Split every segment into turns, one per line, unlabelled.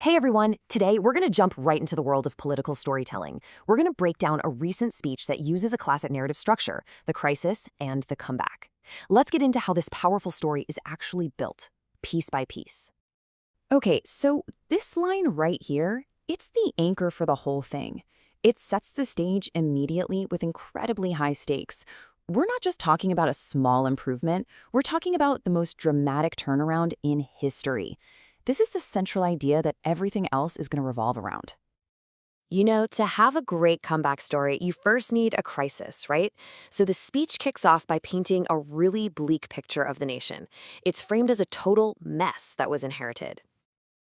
Hey everyone, today we're going to jump right into the world of political storytelling. We're going to break down a recent speech that uses a classic narrative structure, the crisis and the comeback. Let's get into how this powerful story is actually built, piece by piece.
Okay, so this line right here, it's the anchor for the whole thing. It sets the stage immediately with incredibly high stakes. We're not just talking about a small improvement, we're talking about the most dramatic turnaround in history. This is the central idea that everything else is going to revolve around.
You know, to have a great comeback story, you first need a crisis, right? So the speech kicks off by painting a really bleak picture of the nation. It's framed as a total mess that was inherited.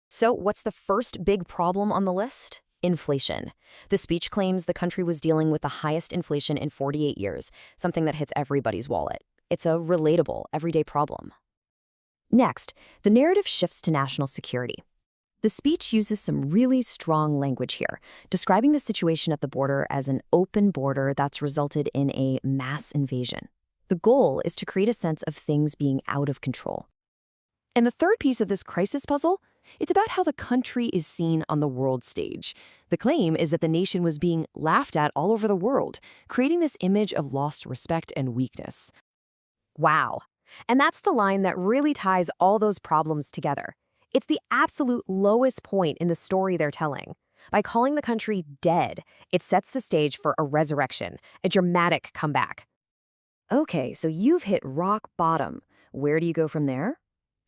So, what's the first big problem on the list? Inflation. The speech claims the country was dealing with the highest inflation in 48 years, something that hits everybody's wallet. It's a relatable, everyday problem. Next, the narrative shifts to national security. The speech uses some really strong language here, describing the situation at the border as an open border that's resulted in a mass invasion. The goal is to create a sense of things being out of control. And the third piece of this crisis puzzle, it's about how the country is seen on the world stage. The claim is that the nation was being laughed at all over the world, creating this image of lost respect and weakness. Wow. And that's the line that really ties all those problems together. It's the absolute lowest point in the story they're telling. By calling the country dead, it sets the stage for a resurrection, a dramatic comeback. Okay, so you've hit rock bottom. Where do you go from there?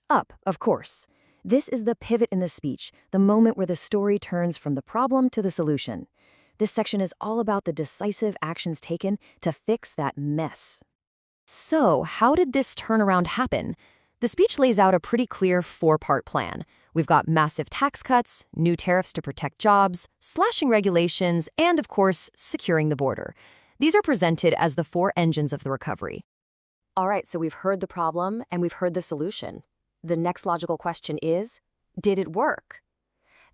Up, of course. This is the pivot in the speech, the moment where the story turns from the problem to the solution. This section is all about the decisive actions taken to fix that mess. So, how did this turnaround happen? The speech lays out a pretty clear four-part plan. We've got massive tax cuts, new tariffs to protect jobs, slashing regulations, and, of course, securing the border. These are presented as the four engines of the recovery. All right, so we've heard the problem and we've heard the solution. The next logical question is, did it work?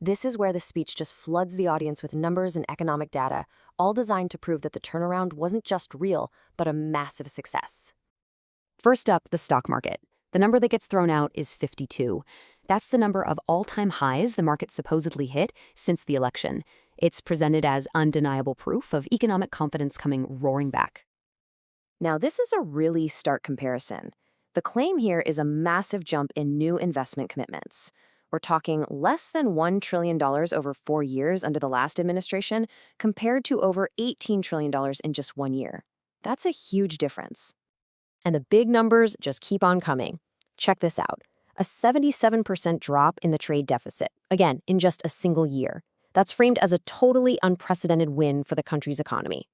This is where the speech just floods the audience with numbers and economic data, all designed to prove that the turnaround wasn't just real, but a massive success. First up, the stock market. The number that gets thrown out is 52. That's the number of all-time highs the market supposedly hit since the election. It's presented as undeniable proof of economic confidence coming roaring back. Now, this is a really stark comparison. The claim here is a massive jump in new investment commitments. We're talking less than $1 trillion over 4 years under the last administration, compared to over $18 trillion in just 1 year. That's a huge difference. And the big numbers just keep on coming. Check this out. A 77% drop in the trade deficit, again, in just a single year. That's framed as a totally unprecedented win for the country's economy.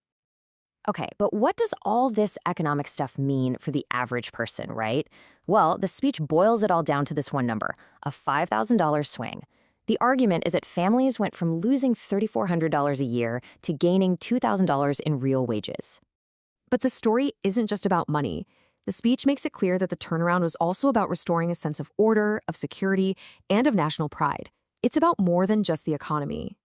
Okay, but what does all this economic stuff mean for the average person, right? Well, the speech boils it all down to this one number, a $5,000 swing. The argument is that families went from losing $3,400 a year to gaining $2,000 in real wages. But the story isn't just about money. The speech makes it clear that the turnaround was also about restoring a sense of order, of security, and of national pride. It's about more than just the economy.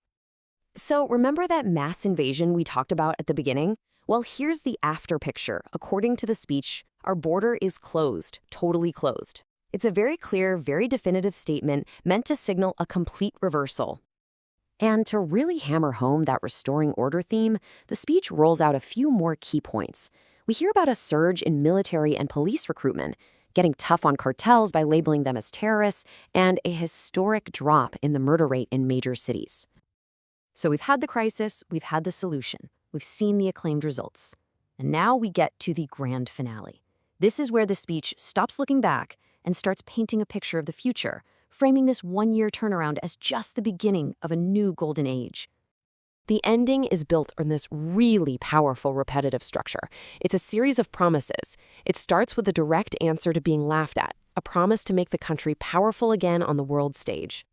So remember that mass invasion we talked about at the beginning? Well, here's the after picture. According to the speech, our border is closed, totally closed. It's a very clear, very definitive statement meant to signal a complete reversal. And to really hammer home that restoring order theme, the speech rolls out a few more key points. We hear about a surge in military and police recruitment, getting tough on cartels by labeling them as terrorists, and a historic drop in the murder rate in major cities. So we've had the crisis, we've had the solution, we've seen the acclaimed results. And now we get to the grand finale. This is where the speech stops looking back and starts painting a picture of the future, framing this one-year turnaround as just the beginning of a new golden age. The ending is built on this really powerful repetitive structure. It's a series of promises. It starts with a direct answer to being laughed at, a promise to make the country powerful again on the world stage.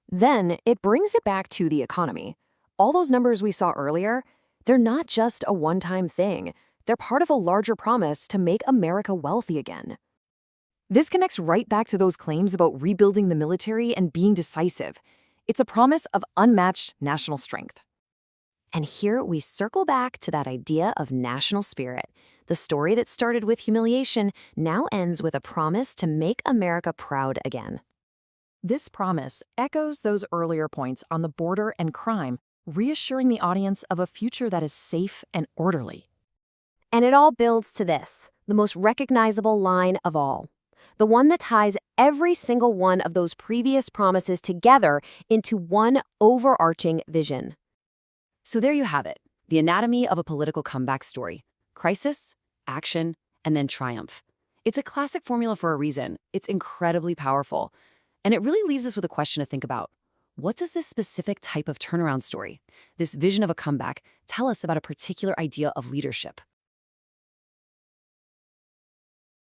Then it brings it back to the economy. All those numbers we saw earlier, they're not just a one-time thing. They're part of a larger promise to make America wealthy again. This connects right back to those claims about rebuilding the military and being decisive. It's a promise of unmatched national strength. And here we circle back to that idea of national spirit. The story that started with humiliation now ends with a promise to make America proud again.
This promise echoes those earlier points on the border and crime, reassuring the audience of a future that is safe and orderly.
And it all builds to this, the most recognizable line of all. The one that ties every single one of those previous promises together into one overarching vision. So there you have it, the anatomy of a political comeback story. Crisis, action, and then triumph. It's a classic formula for a reason. It's incredibly powerful. And it really leaves us with a question to think about. What does this specific type of turnaround story, this vision of a comeback, tell us about a particular idea of leadership?